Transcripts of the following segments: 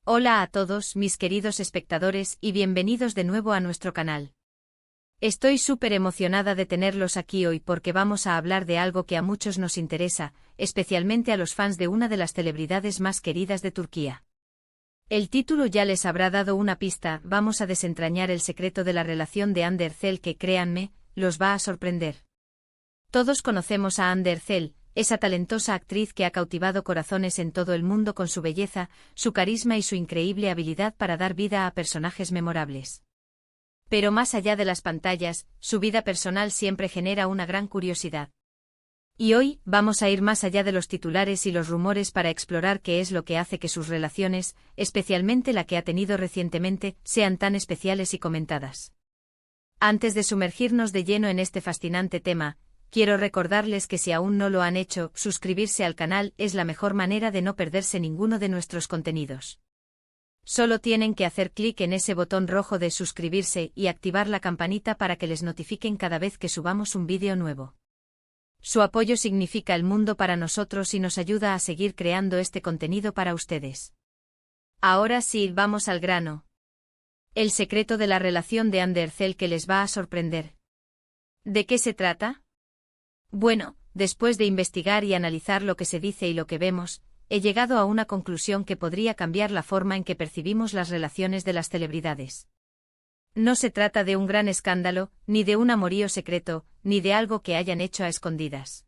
Hola a todos mis queridos espectadores y bienvenidos de nuevo a nuestro canal. Estoy súper emocionada de tenerlos aquí hoy porque vamos a hablar de algo que a muchos nos interesa, especialmente a los fans de una de las celebridades más queridas de Turquía. El título ya les habrá dado una pista, vamos a desentrañar el secreto de la relación de Hande Erçel que, créanme, los va a sorprender. Todos conocemos a Hande Erçel, esa talentosa actriz que ha cautivado corazones en todo el mundo con su belleza, su carisma y su increíble habilidad para dar vida a personajes memorables. Pero más allá de las pantallas, su vida personal siempre genera una gran curiosidad. Y hoy, vamos a ir más allá de los titulares y los rumores para explorar qué es lo que hace que sus relaciones, especialmente la que ha tenido recientemente, sean tan especiales y comentadas. Antes de sumergirnos de lleno en este fascinante tema, quiero recordarles que si aún no lo han hecho, suscribirse al canal es la mejor manera de no perderse ninguno de nuestros contenidos. Solo tienen que hacer clic en ese botón rojo de suscribirse y activar la campanita para que les notifiquen cada vez que subamos un vídeo nuevo. Su apoyo significa el mundo para nosotros y nos ayuda a seguir creando este contenido para ustedes. Ahora sí, vamos al grano. El secreto de la relación de Hande Erçel que les va a sorprender. ¿De qué se trata? Bueno, después de investigar y analizar lo que se dice y lo que vemos, he llegado a una conclusión que podría cambiar la forma en que percibimos las relaciones de las celebridades. No se trata de un gran escándalo, ni de un amorío secreto, ni de algo que hayan hecho a escondidas.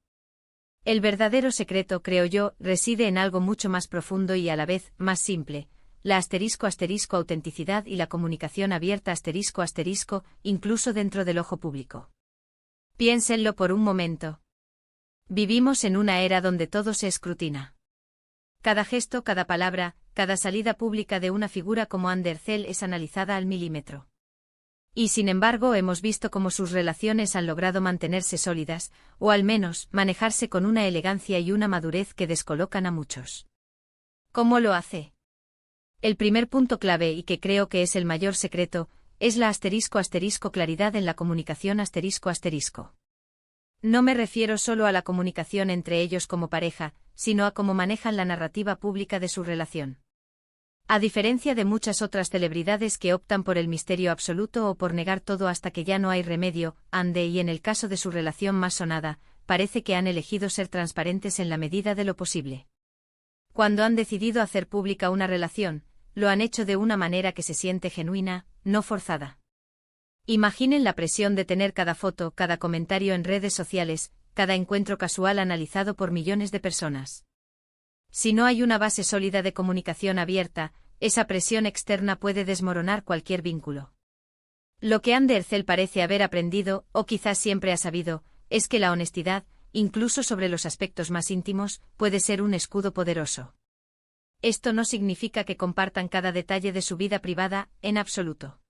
El verdadero secreto, creo yo, reside en algo mucho más profundo y a la vez más simple, la *** autenticidad y la comunicación abierta ***, incluso dentro del ojo público. Piénsenlo por un momento. Vivimos en una era donde todo se escrutina. Cada gesto, cada palabra, cada salida pública de una figura como Hande Erçel es analizada al milímetro. Y sin embargo hemos visto cómo sus relaciones han logrado mantenerse sólidas, o al menos manejarse con una elegancia y una madurez que descolocan a muchos. ¿Cómo lo hace? El primer punto clave y que creo que es el mayor secreto, es la *** claridad en la comunicación ***. No me refiero solo a la comunicación entre ellos como pareja, sino a cómo manejan la narrativa pública de su relación. A diferencia de muchas otras celebridades que optan por el misterio absoluto o por negar todo hasta que ya no hay remedio, Hande y en el caso de su relación más sonada, parece que han elegido ser transparentes en la medida de lo posible. Cuando han decidido hacer pública una relación, lo han hecho de una manera que se siente genuina, no forzada. Imaginen la presión de tener cada foto, cada comentario en redes sociales, cada encuentro casual analizado por millones de personas. Si no hay una base sólida de comunicación abierta, esa presión externa puede desmoronar cualquier vínculo. Lo que Hande Erçel parece haber aprendido, o quizás siempre ha sabido, es que la honestidad, incluso sobre los aspectos más íntimos, puede ser un escudo poderoso. Esto no significa que compartan cada detalle de su vida privada, en absoluto.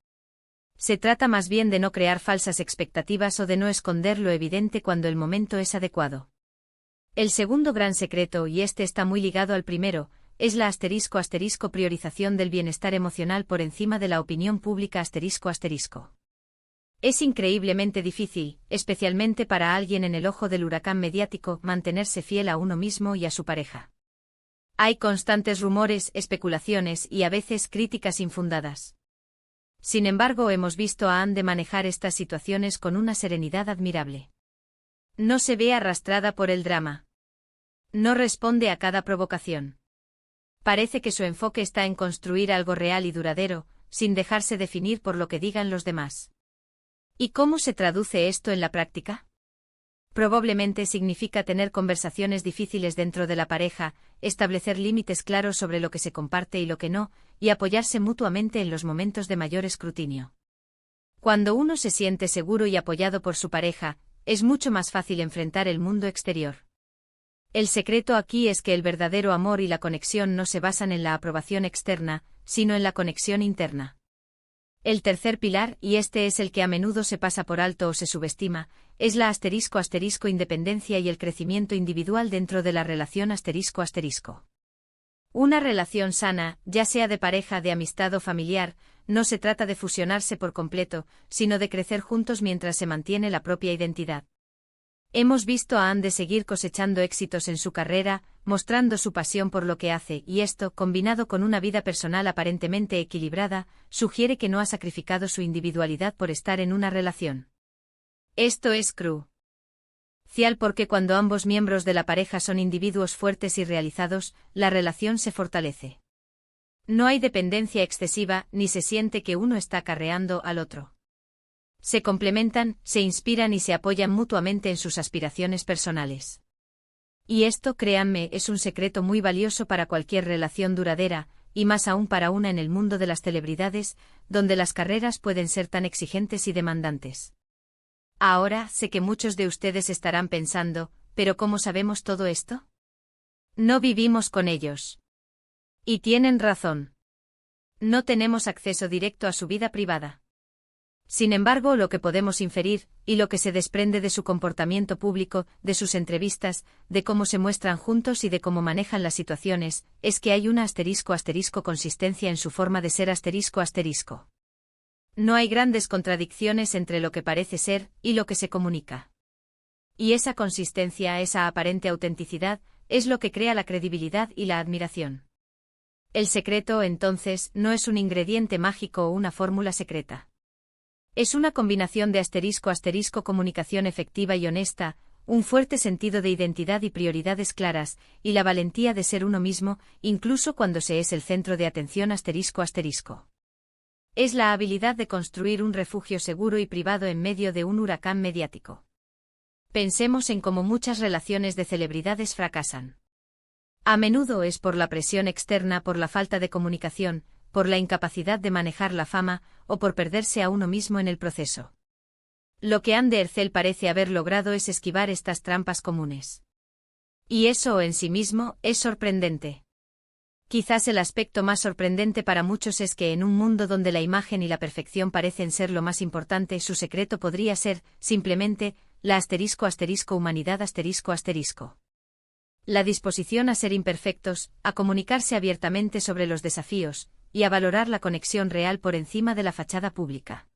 Se trata más bien de no crear falsas expectativas o de no esconder lo evidente cuando el momento es adecuado. El segundo gran secreto, y este está muy ligado al primero, es la *** priorización del bienestar emocional por encima de la opinión pública ***. Es increíblemente difícil, especialmente para alguien en el ojo del huracán mediático, mantenerse fiel a uno mismo y a su pareja. Hay constantes rumores, especulaciones y a veces críticas infundadas. Sin embargo, hemos visto a Hande manejar estas situaciones con una serenidad admirable. No se ve arrastrada por el drama. No responde a cada provocación. Parece que su enfoque está en construir algo real y duradero, sin dejarse definir por lo que digan los demás. ¿Y cómo se traduce esto en la práctica? Probablemente significa tener conversaciones difíciles dentro de la pareja, establecer límites claros sobre lo que se comparte y lo que no, y apoyarse mutuamente en los momentos de mayor escrutinio. Cuando uno se siente seguro y apoyado por su pareja, es mucho más fácil enfrentar el mundo exterior. El secreto aquí es que el verdadero amor y la conexión no se basan en la aprobación externa, sino en la conexión interna. El tercer pilar, y este es el que a menudo se pasa por alto o se subestima, es la *** independencia y el crecimiento individual dentro de la relación ***. Una relación sana, ya sea de pareja, de amistad o familiar, no se trata de fusionarse por completo, sino de crecer juntos mientras se mantiene la propia identidad. Hemos visto a Ande seguir cosechando éxitos en su carrera, mostrando su pasión por lo que hace, y esto, combinado con una vida personal aparentemente equilibrada, sugiere que no ha sacrificado su individualidad por estar en una relación. Esto es crucial porque cuando ambos miembros de la pareja son individuos fuertes y realizados, la relación se fortalece. No hay dependencia excesiva, ni se siente que uno está acarreando al otro. Se complementan, se inspiran y se apoyan mutuamente en sus aspiraciones personales. Y esto, créanme, es un secreto muy valioso para cualquier relación duradera, y más aún para una en el mundo de las celebridades, donde las carreras pueden ser tan exigentes y demandantes. Ahora, sé que muchos de ustedes estarán pensando, ¿pero cómo sabemos todo esto? No vivimos con ellos. Y tienen razón. No tenemos acceso directo a su vida privada. Sin embargo, lo que podemos inferir, y lo que se desprende de su comportamiento público, de sus entrevistas, de cómo se muestran juntos y de cómo manejan las situaciones, es que hay una *** consistencia en su forma de ser ***. No hay grandes contradicciones entre lo que parece ser y lo que se comunica. Y esa consistencia, esa aparente autenticidad, es lo que crea la credibilidad y la admiración. El secreto, entonces, no es un ingrediente mágico o una fórmula secreta. Es una combinación de *** comunicación efectiva y honesta, un fuerte sentido de identidad y prioridades claras, y la valentía de ser uno mismo, incluso cuando se es el centro de atención ***. Es la habilidad de construir un refugio seguro y privado en medio de un huracán mediático. Pensemos en cómo muchas relaciones de celebridades fracasan. A menudo es por la presión externa, por la falta de comunicación, por la incapacidad de manejar la fama, o por perderse a uno mismo en el proceso. Lo que Ande Ercel parece haber logrado es esquivar estas trampas comunes. Y eso en sí mismo es sorprendente. Quizás el aspecto más sorprendente para muchos es que en un mundo donde la imagen y la perfección parecen ser lo más importante, su secreto podría ser, simplemente, la *** humanidad ***. La disposición a ser imperfectos, a comunicarse abiertamente sobre los desafíos, y a valorar la conexión real por encima de la fachada pública.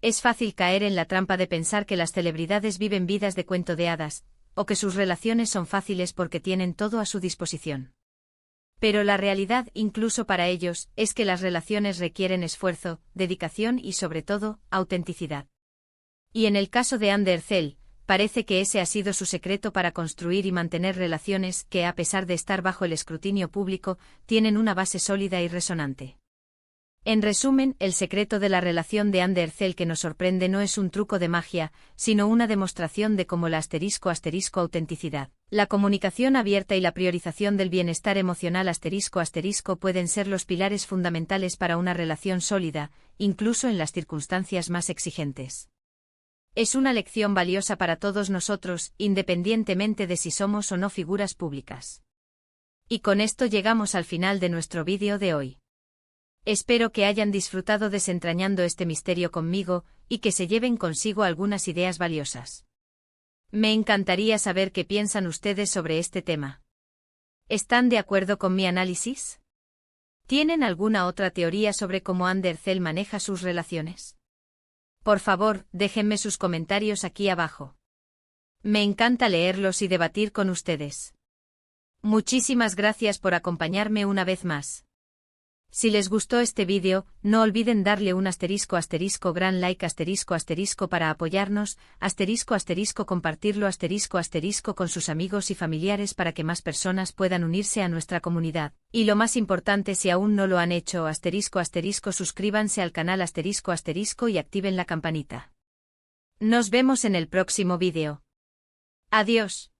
Es fácil caer en la trampa de pensar que las celebridades viven vidas de cuento de hadas, o que sus relaciones son fáciles porque tienen todo a su disposición. Pero la realidad, incluso para ellos, es que las relaciones requieren esfuerzo, dedicación y, sobre todo, autenticidad. Y en el caso de Ande Ercel, parece que ese ha sido su secreto para construir y mantener relaciones que, a pesar de estar bajo el escrutinio público, tienen una base sólida y resonante. En resumen, el secreto de la relación de Ande Ercel que nos sorprende no es un truco de magia, sino una demostración de cómo la *** autenticidad, la comunicación abierta y la priorización del bienestar emocional *** pueden ser los pilares fundamentales para una relación sólida, incluso en las circunstancias más exigentes. Es una lección valiosa para todos nosotros, independientemente de si somos o no figuras públicas. Y con esto llegamos al final de nuestro vídeo de hoy. Espero que hayan disfrutado desentrañando este misterio conmigo, y que se lleven consigo algunas ideas valiosas. Me encantaría saber qué piensan ustedes sobre este tema. ¿Están de acuerdo con mi análisis? ¿Tienen alguna otra teoría sobre cómo Ande Ercel maneja sus relaciones? Por favor, déjenme sus comentarios aquí abajo. Me encanta leerlos y debatir con ustedes. Muchísimas gracias por acompañarme una vez más. Si les gustó este vídeo, no olviden darle un *** gran like *** para apoyarnos, *** compartirlo *** con sus amigos y familiares para que más personas puedan unirse a nuestra comunidad. Y lo más importante, si aún no lo han hecho, *** suscríbanse al canal *** y activen la campanita. Nos vemos en el próximo vídeo. Adiós.